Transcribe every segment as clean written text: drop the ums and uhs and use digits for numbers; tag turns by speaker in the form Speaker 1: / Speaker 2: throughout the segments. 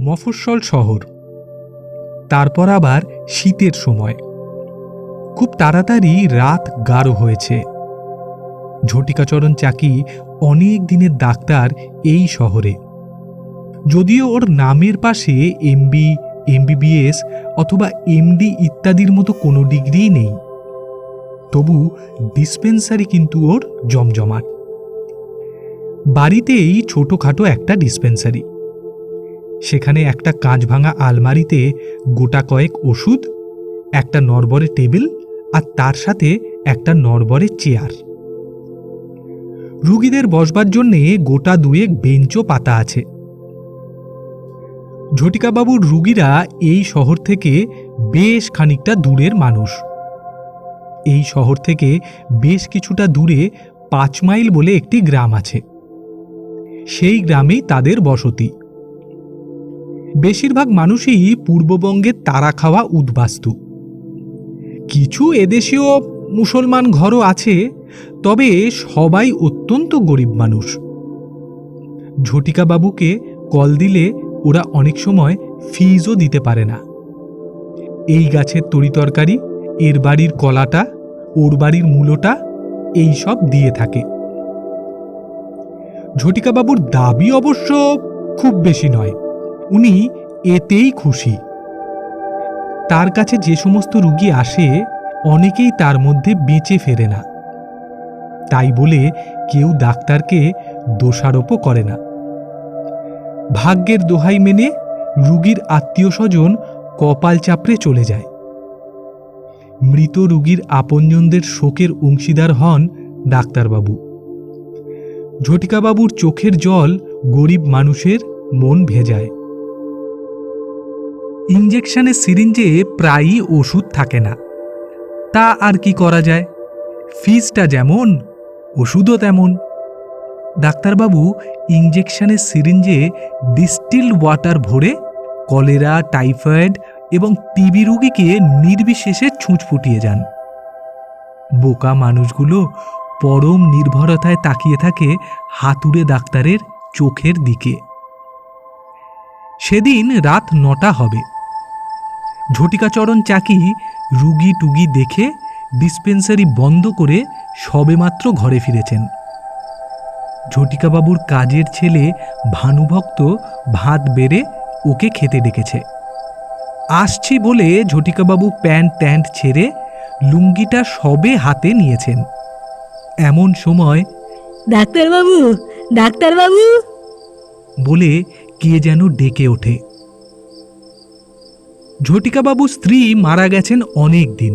Speaker 1: মফস্বল শহর, তারপর আবার শীতের সময়। খুব তাড়াতাড়ি রাত গাঢ় হয়েছে। ঝটিকাচরণ চাকি অনেক দিনের ডাক্তার এই শহরে। যদিও ওর নামের পাশে এমবি, এমবিবিএস অথবা এমডি ইত্যাদির মতো কোনো ডিগ্রি নেই, তবু ডিসপেন্সারি কিন্তু ওর জমজমাট। বাড়িতেই ছোটোখাটো একটা ডিসপেন্সারি, সেখানে একটা কাঁচ ভাঙা আলমারিতে গোটা কয়েক ওষুধ, একটা নড়বড়ে টেবিল আর তার সাথে একটা নড়বড়ে চেয়ার। রুগীদের বসবার জন্যে গোটা দুয়েক বেঞ্চও পাতা আছে। ঝটিকাবাবুর রুগীরা এই শহর থেকে বেশ খানিকটা দূরের মানুষ। এই শহর থেকে বেশ কিছুটা দূরে 5 মাইল বলে একটি গ্রাম আছে, সেই গ্রামেই তাদের বসতি। বেশিরভাগ মানুষই পূর্ববঙ্গের তারা খাওয়া উদ্বাস্তু। কিছু এদেশীয় মুসলমান ঘরও আছে, তবে সবাই অত্যন্ত গরিব মানুষ। ঝটিকাবাবুকে কল দিলে ওরা অনেক সময় ফিজও দিতে পারে না। এই গাছের তরিতরকারি, এর বাড়ির কলাটা, ওর বাড়ির মূলোটা, এই সব দিয়ে থাকে। ঝটিকাবাবুর দাবি অবশ্য খুব বেশি নয়, উনি এতেই খুশি। তার কাছে যে সমস্ত রুগী আসে অনেকেই তার মধ্যে বেঁচে ফেরে না, তাই বলে কেউ ডাক্তারকে দোষারোপও করে না। ভাগ্যের দোহাই মেনে রুগীর আত্মীয় স্বজন কপাল চাপড়ে চলে যায়। মৃত রুগীর আপনজনদের শোকের অংশীদার হন ডাক্তারবাবু। ঝটিকাবাবুর চোখের জল গরিব মানুষের মন ভেজায়। ইঞ্জেকশনের সিরিঞ্জে প্রায়ই ওষুধ থাকে না, তা আর কি করা যায়? ফিজটা যেমন, ওষুধও তেমন। ডাক্তারবাবু ইঞ্জেকশনের সিরিঞ্জে ডিস্টিলড ওয়াটার ভরে কলেরা, টাইফয়েড এবং টিবি রোগীকে নির্বিশেষে ছুঁচ ফুটিয়ে যান। বোকা মানুষগুলো পরম নির্ভরতায় তাকিয়ে থাকে হাতুড়ে ডাক্তারের চোখের দিকে। সেদিন রাত 9টা হবে। ঝটিকাচরণ চাকি রুগী টুগি দেখে ডিসপেন্সারি বন্ধ করে সবেমাত্র ঘরে ফিরেছেন। ঝটিকাবাবুর কাজের ছেলে ভানুভক্ত ভাত বেড়ে ওকে খেতে ডেকেছে। আসছি বলে ঝটিকাবাবু প্যান্ট ট্যান্ট ছেড়ে লুঙ্গিটা সবে হাতে নিয়েছেন। এমন সময়
Speaker 2: ডাক্তারবাবু, ডাক্তারবাবু
Speaker 1: বলে কে যেন ডেকে ওঠে। ঝটিকাবাবু স্ত্রী মারা গেছেন অনেক দিন।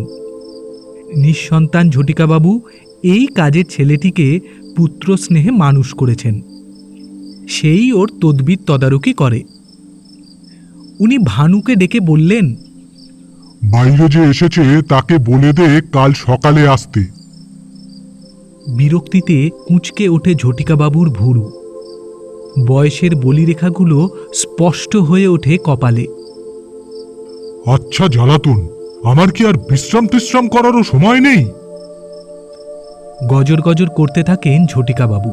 Speaker 1: নিঃসন্তান ঝটিকাবাবু এই কাজের ছেলেটিকে পুত্র স্নেহে মানুষ করেছেন, সেই ওর তদবির তদারকি করে। উনি ভানুকে ডেকে বললেন,
Speaker 3: বাইরে যে এসেছে তাকে বলে দে কাল সকালে আসতে।
Speaker 1: বিরক্তিতে কুঁচকে ওঠে ঝটিকাবাবুর ভুরু। বয়সের বলিরেখাগুলো স্পষ্ট হয়ে ওঠে কপালে।
Speaker 3: আচ্ছা জ্বালাতন, আমার কি আর বিশ্রাম টিশ্রাম করারও সময় নেই?
Speaker 1: গজর গজর করতে থাকেন ঝটিকাবাবু।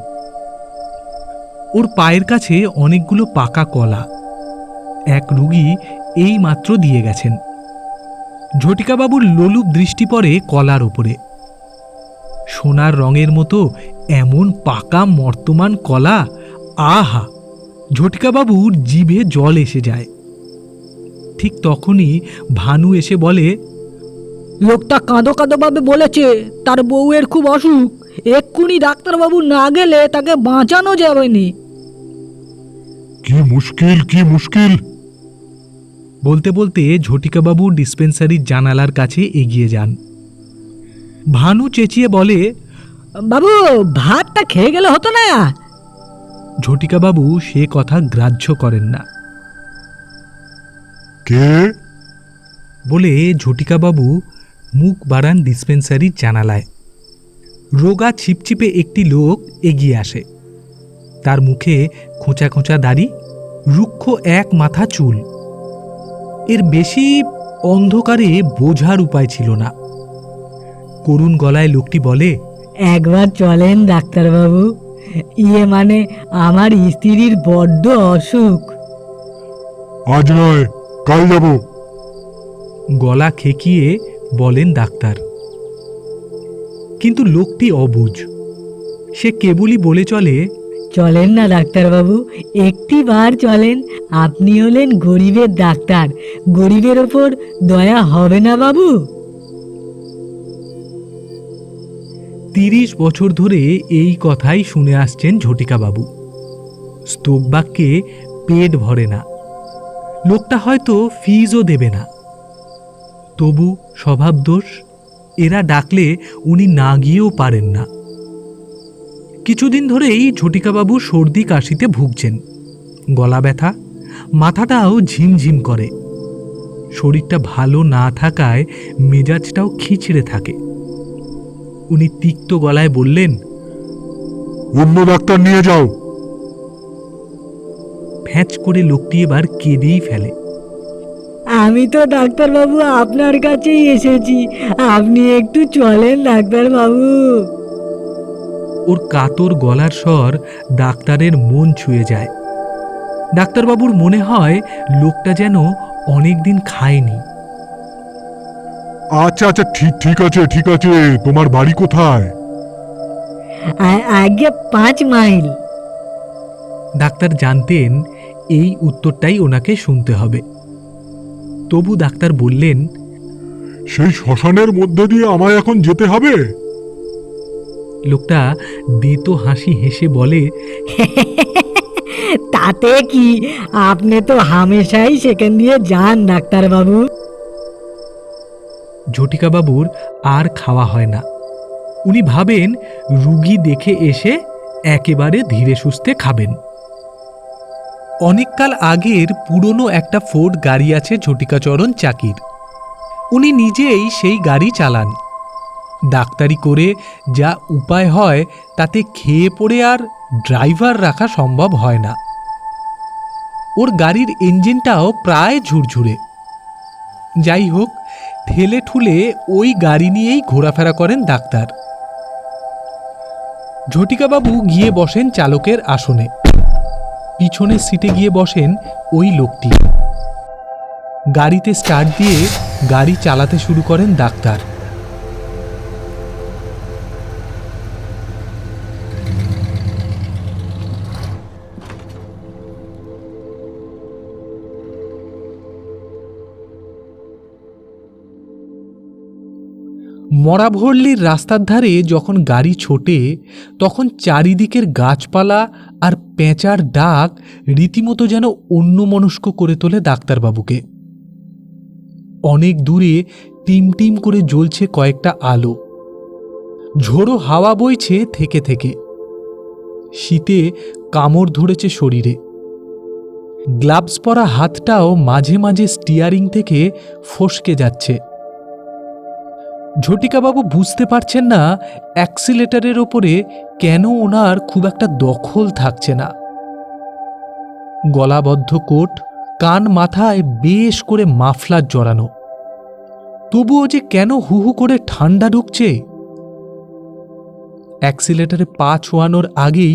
Speaker 1: ওর পায়ের কাছে অনেকগুলো পাকা কলা, এক রুগী এই মাত্র দিয়ে গেছেন। ঝটিকাবাবুর লোলুপ দৃষ্টি পড়ে কলার ওপরে। সোনার রঙের মতো এমন পাকা মর্তমান কলা, আহা! ঝটিকাবাবুর জিভে জল এসে যায়। ঠিক তখনই ভানু এসে বলে,
Speaker 2: লোকটা কাঁদো কাঁদো ভাবে বলেছে তার বউয়ের খুব অসুখ, এক্ষুনি ডাক্তারবাবু না গেলে তাকে বাঁচানো যাবেনি।
Speaker 3: কি মুশকিল, কি মুশকিল!
Speaker 1: বলতে বলতে ঝটিকাবাবু ডিসপেন্সারির জানালার কাছে এগিয়ে যান। ভানু চেঁচিয়ে বলে,
Speaker 2: বাবু, ভাতটা খেয়ে গেলে হতো না?
Speaker 1: ঝটিকাবাবু সে কথা গ্রাহ্য করেন না।
Speaker 3: কে?
Speaker 1: বলে ঝটিকাবাবু মুখ বাড়ান ডিসপেন্সারির জানালায়। রোগা ছিপছিপে একটি লোক এগিয়ে আসে। তার মুখে খোঁচা খোঁচা দাড়ি, রুক্ষ এক মাথা চুল। এর বেশি অন্ধকারে বোঝার উপায় ছিল না। করুণ গলায় লোকটি বলে,
Speaker 2: একবার চলেন
Speaker 3: আজ নয়, কাল যাব।
Speaker 1: গলা খেকিয়ে বলেন ডাক্তার। কিন্তু লোকটি অবুঝ। সে কেবলই বলে চলে,
Speaker 2: চলেন না ডাক্তারবাবু, একটি বার চলেন। আপনি হলেন গরিবের ডাক্তার, গরিবের ওপর দয়া হবে না বাবু?
Speaker 1: 30 বছর ধরে এই কথাই শুনে আসছেন ঝটিকাবাবু। স্তব বাক্যে পেট ভরে না। লোকটা হয়তো ফিজও দেবে না। তবু স্বভাব দোষ, এরা ডাকলে উনি না গিয়েও পারেন না। কিছুদিন ধরেই ঝটিকাবাবু সর্দি কাশিতে ভুগছেন। গলা ব্যথা, মাথাটাও ঝিমঝিম করে। শরীরটা ভালো না থাকায় মেজাজটাও খিচড়ে থাকে। উনি তিক্ত গলায় বললেন,
Speaker 3: অন্য ডাক্তার নিয়ে যাও।
Speaker 1: ফ্যাঁচ করে লোকটি এবার কেঁদেই ফেলে।
Speaker 2: আমি তো ডাক্তারবাবু আপনার কাছেই এসেছি, আপনি একটু চলেন ডাক্তারবাবু।
Speaker 1: ওর কাতর গলার স্বর ডাক্তারের মন ছুঁয়ে যায়। ডাক্তারবাবুর মনে হয় লোকটা যেন অনেকদিন খায়নি।
Speaker 3: আচ্ছা আচ্ছা, ঠিক আছে ঠিক আছে, তোমার বাড়ি কোথায়?
Speaker 2: আগে 5 মাইল।
Speaker 1: ডাক্তার জানতেন এই উত্তরটাই ওনাকে শুনতে হবে। তবু ডাক্তার বললেন,
Speaker 3: সেই শ্মশানের মধ্যে দিয়ে আমায় এখন যেতে হবে?
Speaker 1: লোকটা দেতো হাসি হেসে বলে,
Speaker 2: তাতে কি, আপনি তো হামেশাই সেখান দিয়ে যান ডাক্তারবাবু।
Speaker 1: ঝটিকাবাবুর আর খাওয়া হয় না। উনি ভাবেন রুগী দেখে এসে একেবারে ধীরে সুস্থে খাবেন। অনেককাল আগের পুরনো একটা ফোর্ড গাড়ি আছে ঝটিকাচরণ চাকির। উনি নিজেই সেই গাড়ি চালান। ডাক্তারি করে যা উপায় হয় তাতে খেয়ে পড়ে আর ড্রাইভার রাখা সম্ভব হয় না। ওর গাড়ির ইঞ্জিনটাও প্রায় ঝুরঝুরে। যাই হোক, ঠেলে ঠুলে ওই গাড়ি নিয়েই ঘোরাফেরা করেন ডাক্তার। ঝটিকাবাবু গিয়ে বসেন চালকের আসনে। পিছনের সিটে গিয়ে বসেন ওই লোকটি। গাড়িতে স্টার্ট দিয়ে গাড়ি চালাতে শুরু করেন ডাক্তার। মরাভল্লির রাস্তার ধারে যখন গাড়ি ছোটে, তখন চারিদিকের গাছপালা আর পেঁচার ডাক রীতিমতো যেন অন্যমনস্ক করে তোলে ডাক্তারবাবুকে। অনেক দূরে টিম টিম করে জ্বলছে কয়েকটা আলো। ঝোড়ো হাওয়া বইছে থেকে থেকে। শীতে কামড় ধরেছে শরীরে। গ্লাভস পরা হাতটাও মাঝে মাঝে স্টিয়ারিং থেকে ফসকে যাচ্ছে। ঝটিকাবাবু বুঝতে পারছেন না অ্যাক্সিলেটারের ওপরে কেন ওনার খুব একটা দখল থাকছে না। গলাবদ্ধ কোট, কান মাথায় বেশ করে মাফলার জড়ানো। তবুও যে কেন হু হু করে ঠান্ডা ঢুকছে। অ্যাক্সিলেটারে পা ছোঁয়ানোর আগেই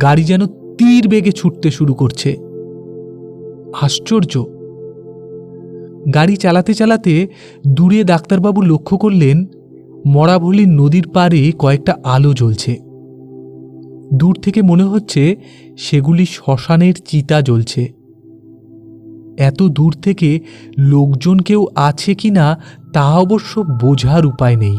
Speaker 1: গাড়ি যেন তীর বেগে ছুটতে শুরু করছে। আশ্চর্য! গাড়ি চালাতে চালাতে দূরে ডাক্তারবাবু লক্ষ্য করলেন মরাভল্লির নদীর পাড়ে কয়েকটা আলো জ্বলছে। দূর থেকে মনে হচ্ছে সেগুলি শ্মশানের চিতা জ্বলছে। এত দূর থেকে লোকজন কেউ আছে কিনা তা অবশ্য বোঝার উপায় নেই।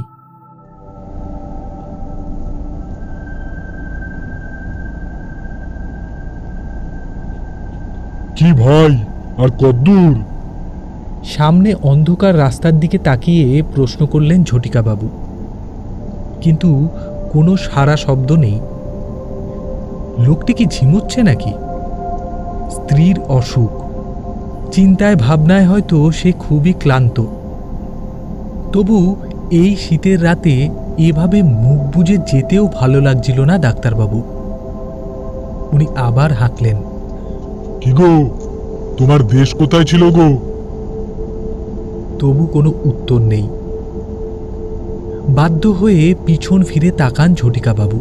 Speaker 3: কি ভাই, আর কদ্দূর?
Speaker 1: সামনে অন্ধকার রাস্তার দিকে তাকিয়ে প্রশ্ন করলেন ঝটিকাবাবু। কিন্তু কোনো সাড়া শব্দ নেই। লোকটি কি ঝিমুচ্ছে নাকি? স্ত্রীর অসুখ, চিন্তায় ভাবনায় হয়তো সে খুবই ক্লান্ত। তবু এই শীতের রাতে এভাবে মুখ বুজে যেতেও ভালো লাগছিল না ডাক্তারবাবু। উনি আবার হাঁকলেন,
Speaker 3: কি গো, তোমার দেশ কোথায় ছিল গো?
Speaker 1: তবু কোনো উত্তর নেই। বাধ্য হয়ে পিছন ফিরে তাকান ঝটিকাবাবু।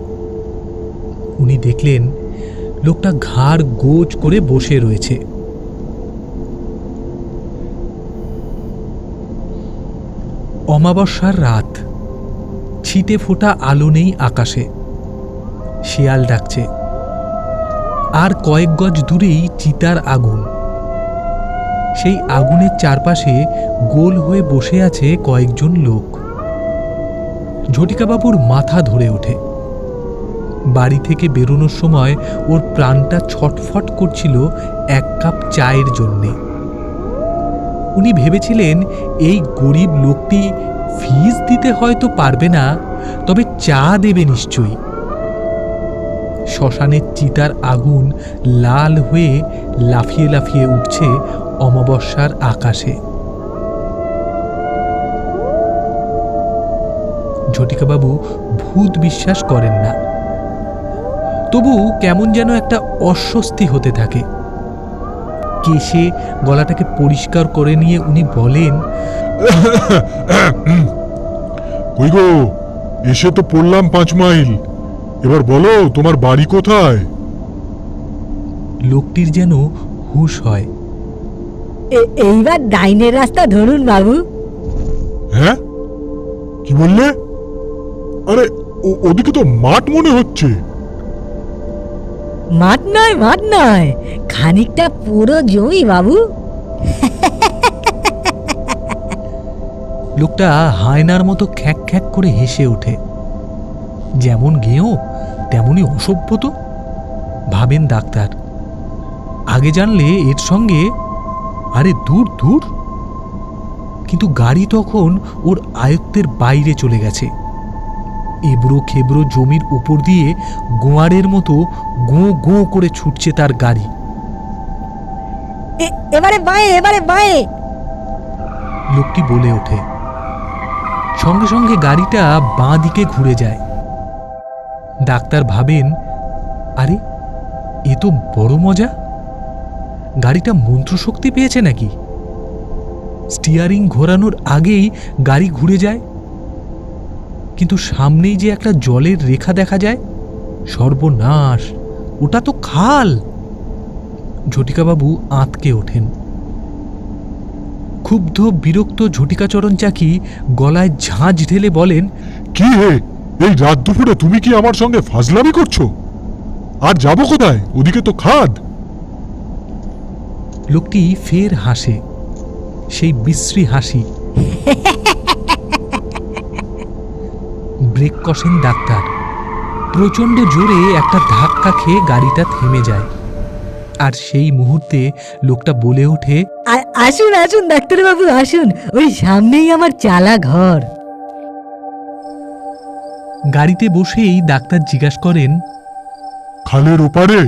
Speaker 1: উনি দেখলেন লোকটা ঘাড় গোজ করে বসে রয়েছে। অমাবস্যার রাত, ছিটে ফোটা আলো নেই আকাশে। শিয়াল ডাকছে, আর কয়েক গজ দূরেই চিতার আগুন। সেই আগুনের চারপাশে গোল হয়ে বসে আছে কয়েকজন লোক। ঝটিকাবাবুর মাথা ধরে ওঠে। বাড়ি থেকে বেরোনোর সময় ওর প্রাণটা ছটফট করছিল এক কাপ চায়ের জন্যে। উনি ভেবেছিলেন এই গরিব লোকটি ফিস দিতে হয়তো পারবে না, তবে চা দেবে নিশ্চয়ই। শ্মশানের চিতার আগুন লাল হয়ে লাফিয়ে লাফিয়ে উঠছে অমাবস্যার আকাশে। ঝটিকাবাবু ভূত বিশ্বাস করেন না, তবু কেমন যেন একটা অস্বস্তি হতে থাকে। কেশে গলাটাকে পরিষ্কার করে নিয়ে উনি বলেন,
Speaker 3: কই গো, এসে তো পড়লাম 5 মাইল। এবার বলো তোমার বাড়ি কোথায়?
Speaker 1: লোকটির যেন হুঁশ হয়।
Speaker 4: এইবার ডাইনের রাস্তা ধরুন বাবু।
Speaker 3: হ্যাঁ, কি বললে? আরে ওদিকে তো মাঠ মনে হচ্ছে।
Speaker 4: মাঠ নয়, খানিকটা পুরো জমি বাবু।
Speaker 1: লোকটা হায়নার মতো খ্যাক খ্যাক করে হেসে ওঠে। যেমন গেঁয়ো তেমনই অসভ্য তো, ভাবেন ডাক্তার। আগে জানলে এর সঙ্গে, আরে দূর দূর। কিন্তু গাড়ি তখন ওর আয়ত্তের বাইরে চলে গেছে। এবড়ো খেবড়ো জমির উপর দিয়ে গোয়ারের মতো গোঁ গোঁ করে ছুটছে তার গাড়ি।
Speaker 4: এবারে বাঁয়ে।
Speaker 1: লোকটি বলে ওঠে। সঙ্গে সঙ্গে গাড়িটা বাঁ দিকে ঘুরে যায়। ডাক্তার ভাবেন, আরে এ তো বড় মজা। গাড়িটা মন্ত্রশক্তি পেয়েছে নাকি? স্টিয়ারিং ঘোরানোর আগেই গাড়ি ঘুরে যায়। কিন্তু সামনেই যে একটা জলের রেখা দেখা যায়। সর্বনাশ, ওটা তো খাল। ঝটিকাবাবু আঁতকে ওঠেন। ক্ষুব্ধ বিরক্ত ঝটিকাচরণ চাকি গলায় ঝাঁঝ ঢেলে বলেন,
Speaker 3: কি হে, এই রাত দুপুরে তুমি কি আমার সঙ্গে ফাজলামি করছো? আর যাবো কোথায়? ওদিকে তো খাদ।
Speaker 1: লোকটি ফের হাসে, সেই বিশ্রী হাসি। ব্রেক কষেন ডাক্তার। প্রচণ্ড জোরে একটা ধাক্কা খেয়ে গাড়িটা থেমে যায়। আর সেই মুহূর্তে লোকটা বলে ওঠে,
Speaker 4: আসুন ডাক্তারবাবু আসুন, ওই সামনেই আমার চালা ঘর।
Speaker 1: গাড়িতে বসেই ডাক্তার জিজ্ঞাসা করেন,
Speaker 3: খালের ওপারে?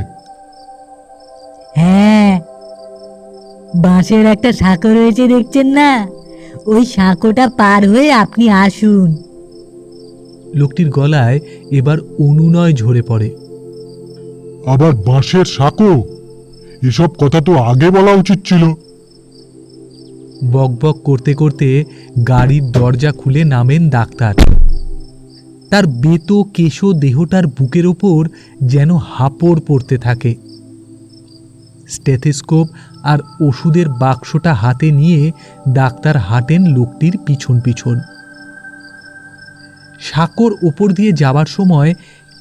Speaker 4: হ্যাঁ, বাঁশের একটা সাঁকো রয়েছে দেখছেন না, ওই সাঁকোটা পার হয়ে আপনি আসুন।
Speaker 1: লোকটির গলায় এবার অনুনয় ঝরে পড়ে।
Speaker 3: আবার বাঁশের সাঁকো? এসব কথা তো আগে বলা উচিত ছিল।
Speaker 1: বকবক করতে করতে গাড়ির দরজা খুলে নামেন ডাক্তার। তার বেতো কেশো দেহটার বুকের ওপর যেন হাঁপড় পড়তে থাকে। স্টেথোস্কোপ আর ওষুধের বাক্সটা হাতে নিয়ে ডাক্তার হাঁটেন লোকটির পিছন পিছন। সাঁকোর ওপর দিয়ে যাবার সময়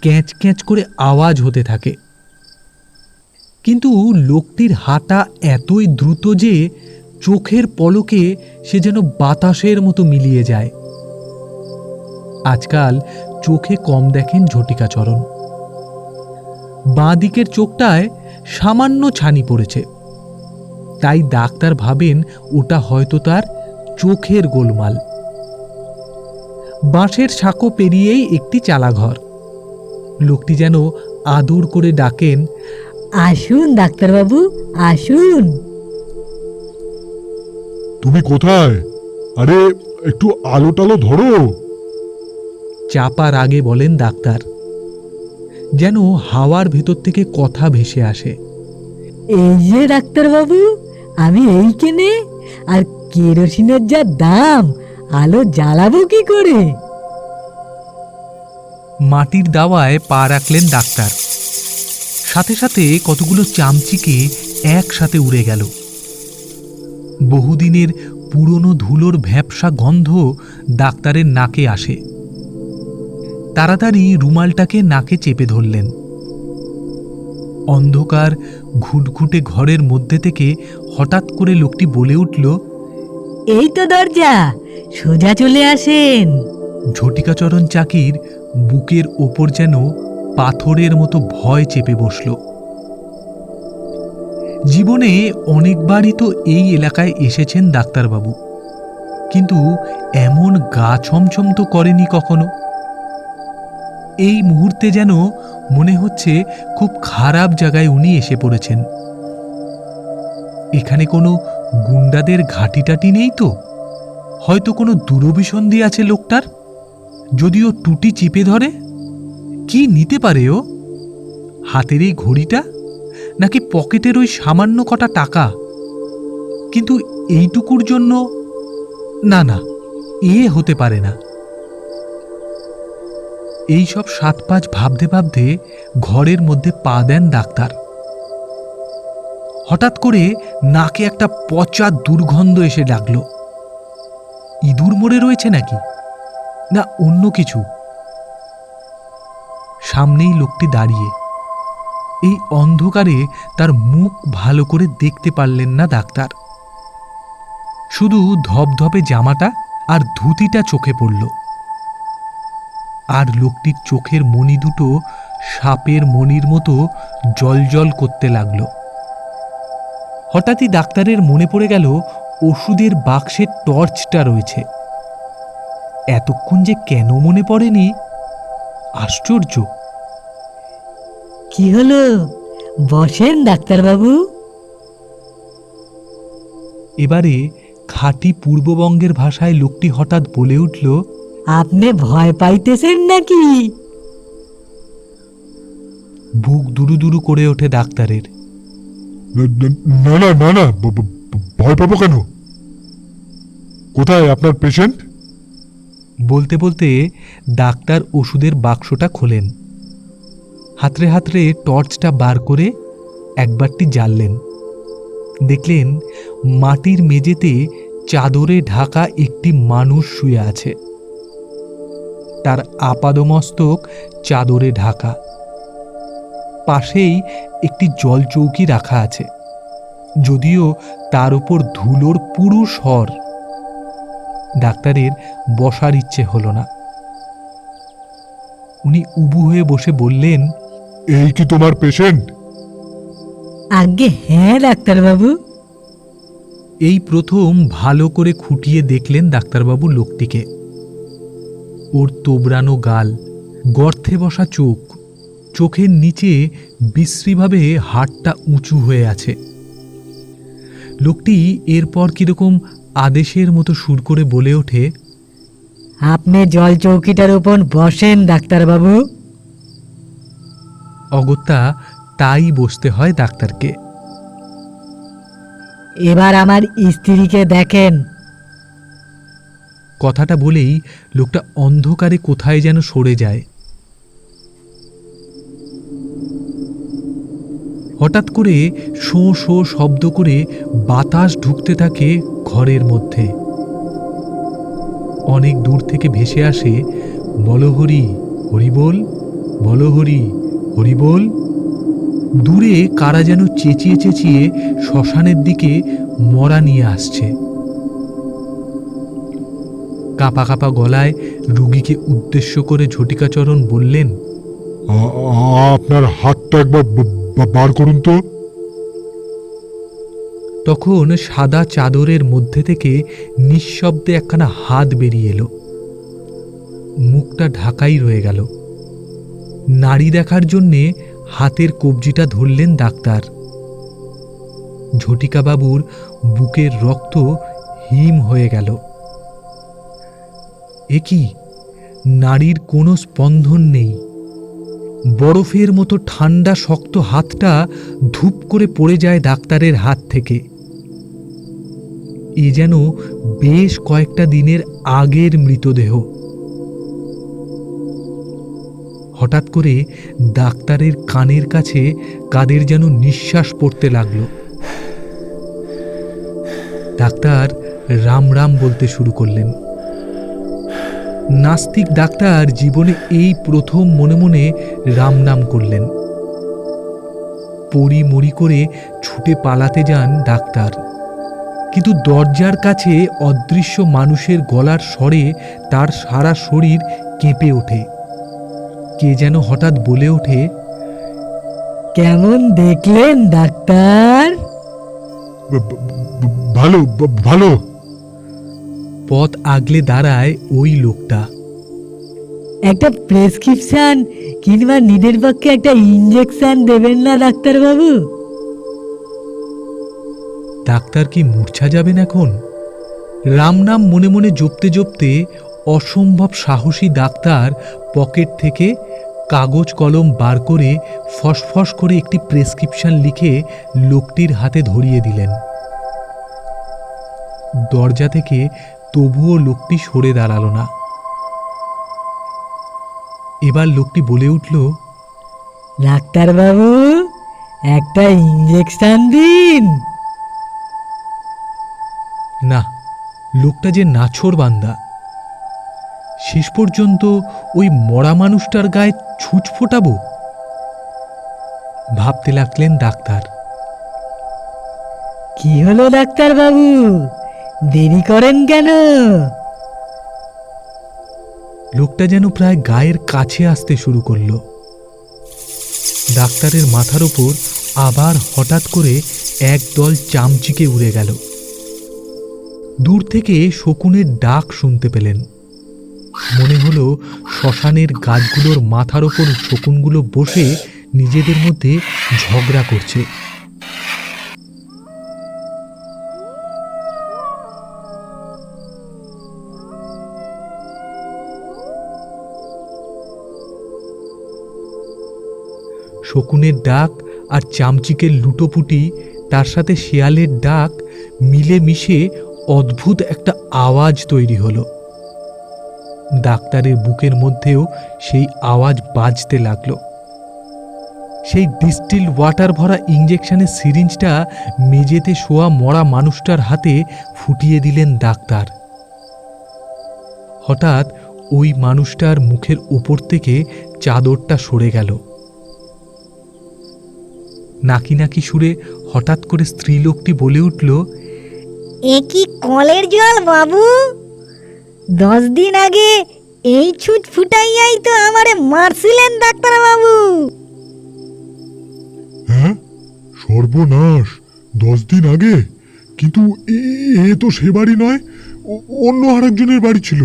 Speaker 1: ক্যাঁচ ক্যাঁচ করে আওয়াজ হতে থাকে। কিন্তু লোকটির হাঁটা এতই দ্রুত যে চোখের পলকে সে যেন বাতাসের মতো মিলিয়ে যায়। আজকাল চোখে কম দেখেন ঝটিকাচরণ। বাঁ দিকের চোখটায় সামান্য ছানি পড়েছে, তাই ডাক্তার ভাবেন ওটা হয়তো তার চোখের গোলমাল। বাঁশের সাঁকো পেরিয়েই একটি চালাঘর। লোকটি যেন আদর করে ডাকেন,
Speaker 4: আসুন ডাক্তারবাবু আসুন।
Speaker 3: তুমি কোথায়? আরে একটু আলো টালো ধরো।
Speaker 1: চাপার আগে বলেন ডাক্তার, যেন হাওয়ার ভেতর থেকে কথা ভেসে আসে।
Speaker 4: এই যে ডাক্তারবাবু, আমি এইখানে, আর কেরোসিনের যা দাম, আলো জ্বালাবো কি করে?
Speaker 1: মাটির দাওয়ায় পা রাখলেন ডাক্তার। সাথে সাথে কতগুলো চামচিকে একসাথে উড়ে গেল। বহুদিনের পুরনো ধুলোর ভ্যাপসা গন্ধ ডাক্তারের নাকে আসে। তাড়াতাড়ি রুমালটাকে নাকে চেপে ধরলেন। অন্ধকার ঘুটঘুটে ঘরের মধ্যে থেকে হঠাৎ করে লোকটি বলে উঠল,
Speaker 4: এই তো দরজা, সোজা চলে আসেন।
Speaker 1: ঝটিকাচরণ চাকির বুকের ওপর যেন পাথরের মতো ভয় চেপে বসল। জীবনে অনেকবারই তো এই এলাকায় এসেছেন ডাক্তারবাবু, কিন্তু এমন গা ছমছম তো করেনি কখনো। এই মুহূর্তে যেন মনে হচ্ছে খুব খারাপ জায়গায় উনি এসে পড়েছেন। এখানে কোনো গুন্ডাদের ঘাঁটিটাটি নেই তো? হয়তো কোনো দূরভিসন্ধি আছে লোকটার, যদিও টুটি চিপে ধরে। কি নিতে পারে ও? হাতের এই ঘড়িটা, নাকি পকেটের ওই সামান্য কটা টাকা? কিন্তু এইটুকুর জন্য না, না, এ হতে পারে না। এই সব ৭-৫ ভাবতে ভাবতে ঘরের মধ্যে পা দেন ডাক্তার। হঠাৎ করে নাকে একটা পচা দুর্গন্ধ এসে লাগলো। ইঁদুর মরে রয়েছে নাকি, না অন্য কিছু? সামনেই লোকটি দাঁড়িয়ে। এই অন্ধকারে তার মুখ ভালো করে দেখতে পারলেন না ডাক্তার। শুধু ধপধপে জামাটা আর ধুতিটা চোখে পড়ল। আর লোকটির চোখের মণি দুটো সাপের মণির মতো জলজল করতে লাগলো। হঠাৎই ডাক্তারের মনে পড়ে গেল ওষুধের বাক্সের টর্চটা রয়েছে। এতক্ষণ যে কেন মনে পড়েনি, আশ্চর্য।
Speaker 4: কি হলো, বসেন ডাক্তারবাবু।
Speaker 1: এবারে খাঁটি পূর্ববঙ্গের ভাষায় লোকটি হঠাৎ বলে উঠল,
Speaker 4: আপনি ভয় পাইতেছেন নাকি?
Speaker 1: বুক দুরু দুরু করে ওঠে ডাক্তারের।
Speaker 3: না না না না, ভয় পাবো কেন? কোথায় আপনার পেশেন্ট?
Speaker 1: বলতে বলতে ডাক্তার ওষুধের বাক্সটা খোলেন। হাতড়ে হাতড়ে টর্চটা বার করে একবারটি জ্বাললেন। দেখলেন মাটির মেঝেতে চাদরে ঢাকা একটি মানুষ শুয়ে আছে। তার আপাদমস্তক চাদরে ঢাকা। পাশেই একটি জলচৌকি রাখা আছে, যদিও তার উপর ধুলোর পুরু সর। ডাক্তারের বসার ইচ্ছে হলো না। উনি উবু হয়ে বসে বললেন,
Speaker 3: এই কি তোমার পেশেন্ট?
Speaker 4: আজ্ঞে হ্যাঁ ডাক্তারবাবু।
Speaker 1: এই প্রথম ভালো করে খুঁটিয়ে দেখলেন ডাক্তারবাবু লোকটিকে। ওর তোবড়ানো গাল, গর্তে বসা চোখ, চোখের নিচে বিশ্রীভাবে হাড়টা উঁচু হয়ে আছে। লোকটি এরপর কিরকম আদেশের মতো সুর করে বলে ওঠে,
Speaker 4: আপনি জল চৌকিটার উপর বসেন ডাক্তারবাবু।
Speaker 1: অগত্যা তাই বসতে হয় ডাক্তারকে।
Speaker 4: এবার আমার স্ত্রীকে দেখেন।
Speaker 1: কথাটা বলেই লোকটা অন্ধকারে কোথায় যেন সরে যায়। হঠাৎ করে শোঁ শোঁ শব্দ করে বাতাস ঢুকতে থাকে ঘরের মধ্যে। অনেক দূর থেকে ভেসে আসে, বলো হরি হরি বল, বলো হরি হরি বল। দূরে কারা যেন চেঁচিয়ে চেঁচিয়ে শ্মশানের দিকে মরা নিয়ে আসছে। কাঁপা কাঁপা গলায় রুগীকে উদ্দেশ্য করে ঝটিকাচরণ বললেন,
Speaker 3: আপনার হাতটা একবার বার করুন তো।
Speaker 1: তখন সাদা চাদরের মধ্যে থেকে নিঃশব্দে একখানা হাত বেরিয়ে এলো। মুখটা ঢাকাই রয়ে গেল। নাড়ি দেখার জন্যে হাতের কবজিটা ধরলেন ডাক্তার। ঝটিকাবাবুর বুকের রক্ত হিম হয়ে গেল। এ কি, নাড়ির কোনো স্পন্দন নেই। বরফের মতো ঠান্ডা শক্ত হাতটা ধূপ করে পড়ে যায় ডাক্তারের হাত থেকে। এ যেন বেশ কয়েকটা দিনের আগের মৃতদেহ। হঠাৎ করে ডাক্তারের কানের কাছে কাদের যেন নিঃশ্বাস পড়তে লাগলো। ডাক্তার রাম রাম বলতে শুরু করলেন। নাস্তিক ডাক্তার জীবনে এই প্রথম মনে মনে রাম নাম করলেন। পড়ি মরি করে ছুটে পালাতে যান ডাক্তার, কিন্তু দরজার কাছে অদৃশ্য মানুষের গলার স্বরে তার সারা শরীর কেঁপে ওঠে। কে যেন হঠাৎ বলে ওঠে,
Speaker 4: কেমন দেখলেন ডাক্তার?
Speaker 3: ভালো ভালো।
Speaker 1: পথ আগলে দাঁড়ায় ওই লোকটা।
Speaker 4: একটা প্রেসক্রিপশন কিংবা নিজের পক্ষে একটা ইঞ্জেকশন দেবেন না ডাক্তারবাবু?
Speaker 1: ডাক্তার কি মূর্ছা যাবেন এখন? রাম নাম মনে মনে জপতে জপতে অসম্ভব সাহসী ডাক্তার পকেট থেকে কাগজ কলম বার করে ফসফস করে একটি প্রেসক্রিপশন লিখে লোকটির হাতে ধরিয়ে দিলেন। দরজা থেকে তবুও লোকটি সরে দাঁড়ালো না। এবার লোকটি বলে উঠল,
Speaker 4: ডাক্তারবাবু, একটা ইঞ্জেকশন দিন।
Speaker 1: না, লোকটা যে নাছোড়বান্দা। শেষ পর্যন্ত ওই মরা মানুষটার গায়ে ছুঁচ ফোটাবো ভাবতে লাগলেন ডাক্তার।
Speaker 4: কি হলো ডাক্তারবাবু, দেরি করেন কেন?
Speaker 1: লোকটা যেন প্রায় গায়ের কাছে আসতে শুরু করল। ডাক্তারের মাথার ওপর আবার হঠাৎ করে একদল চামচিকে উড়ে গেল। দূর থেকে শকুনের ডাক শুনতে পেলেন। মনে হলো শ্মশানের গাছগুলোর মাথার ওপর শকুনগুলো বসে নিজেদের মধ্যে ঝগড়া করছে। শকুনের ডাক আর চামচিকের লুটোপুটি, তার সাথে শেয়ালের ডাক মিলে মিশে অদ্ভুত একটা আওয়াজ তৈরি হলো। ডাক্তারের বুকের মধ্যেও সেই আওয়াজ বাজতে লাগলো। সেই ডিস্টিল ওয়াটার ভরা ইঞ্জেকশনের সিরিঞ্জটা মেঝেতে শোয়া মরা মানুষটার হাতে ফুটিয়ে দিলেন ডাক্তার। হঠাৎ ওই মানুষটার মুখের উপর থেকে চাদরটা সরে গেল। নাকি নাকি সুরে হঠাৎ করে স্ত্রীলোকটি বলে উঠল,
Speaker 5: এ কি কলের জল বাবু? 10 দিন আগে এই ছুট ফুটাইয়াই তো আমারে মারছিলেন ডাক্তার বাবু।
Speaker 3: হ্যাঁ, সর্বনাশ! 10 দিন আগে? কিন্তু এ তো সে বাড়ি নয়, অন্য আরেকজনের বাড়ি ছিল।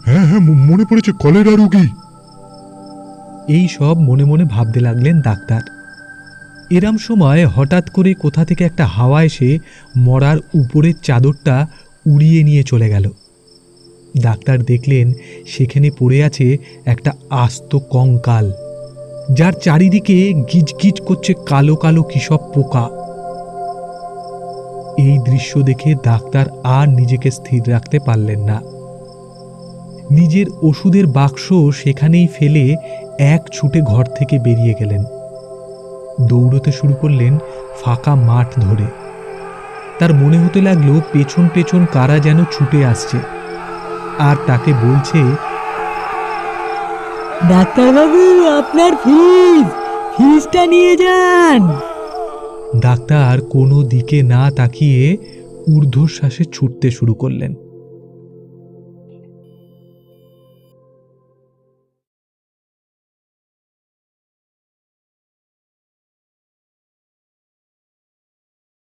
Speaker 3: হ্যাঁ হ্যাঁ, মনে পড়েছে, কলেরা রোগী।
Speaker 1: এই সব মনে মনে ভাবতে লাগলেন ডাক্তার। এরম সময় হঠাৎ করে কোথা থেকে একটা হাওয়া এসে মরার উপরের চাদরটা উড়িয়ে নিয়ে চলে গেল। ডাক্তার দেখলেন সেখানে পড়ে আছে একটা আস্ত কঙ্কাল, যার চারিদিকে গিজগিজ করছে কালো কালো কিসব পোকা। এই দৃশ্য দেখে ডাক্তার আর নিজেকে স্থির রাখতে পারলেন না। নিজের ওষুধের বাক্স সেখানেই ফেলে এক ছুটে ঘর থেকে বেরিয়ে গেলেন। দৌড়তে শুরু করলেন ফাঁকা মাঠ ধরে। তার মনে হতে লাগলো পেছন পেছন কারা যেন ছুটে আসছে আর তাকে বলছে,
Speaker 4: ডাক্তারবাবু, আপনার ফিজটা নিয়ে যান।
Speaker 1: ডাক্তার কোনো দিকে না তাকিয়ে ঊর্ধ্বশ্বাসে ছুটতে শুরু করলেন।